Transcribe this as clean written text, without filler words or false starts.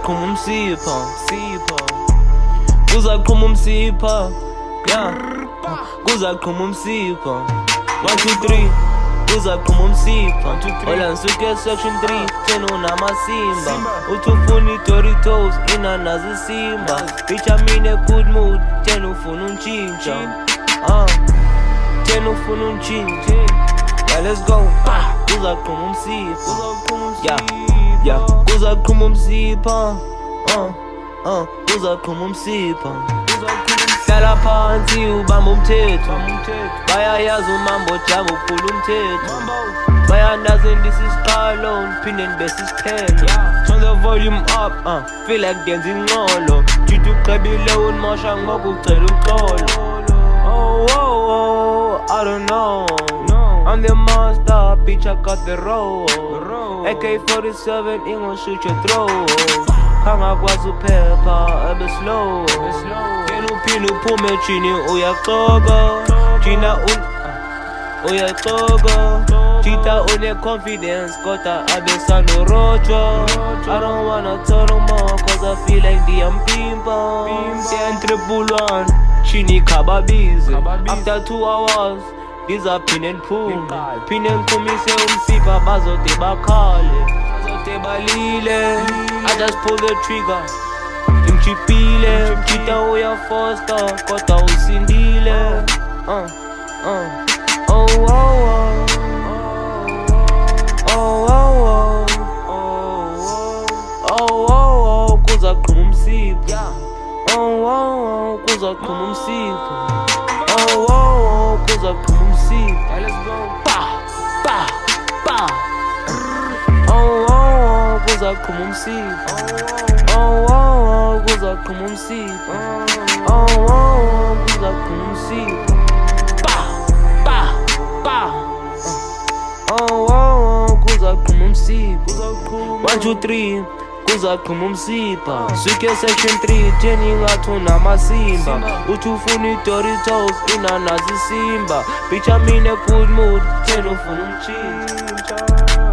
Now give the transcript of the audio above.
Kuzaqhuma umsipha, kuzaqhuma umsipha, yeah. Kuzaqhuma umsipha, 1, 2, 3. Kuzaqhuma umsipha, hola ngisuke section 3, 10 unamasimba. Uthi ufuna i-Doritos, inanazi isimba. Bitch I'm in a good mood, 10 ufuna untshintsha, 10 ufuna untshintsha. Yeah, let's go. Kuzaqhuma umsipha, yeah. Kuzaqhuma umsipha, kuzaqhuma umsipha. Hlala phansi ubamba umthetho, bayayazi umambo jama uphula umthetho. Bayandazi ndisisiqalo ngiphinde ndibese isiphenyo. Turn the volume up, feel like ndenza ingxolo. Jithi uqebile unimosha ngoba ucela uxolo. Oh, I don't know, I'm the monster, bitch I got the roll. AK-47 ingoshoot your throat. Angakwazi uphepha abe slow. Yena uphinde uphume chini uyaxoka. Jina uyaxoka. Jita une-confidence kodwa abe sanorotsha. I don't wanna tell no more cause I feel like ndiyampimpa. Siyantribulwan chini khababize. After 2 hours ndizaphinde ndiphume. Phinde ngiphumise umsipha bazote bakhale. Balile, I just pull the trigger. Ngijipile, ngijita uya foster, kodwa usindile. Kuzaqhuma umsipha, kuzaqhuma umsipha, kuzaqhuma umsipha. Let's go. Kuzaqhuma umsipha, kuzaqhuma umsipha, kuzaqhuma umsipha. Kuzaqhuma umsipha, 1, 2, 3. Kuzaqhuma umsipha, suke section 3, 10 ingathi unamasimba. Uthi ufuna i-Doritos, inanazi isimba. Bitch I'm in a good mood, 10 ufuna umtshintsha.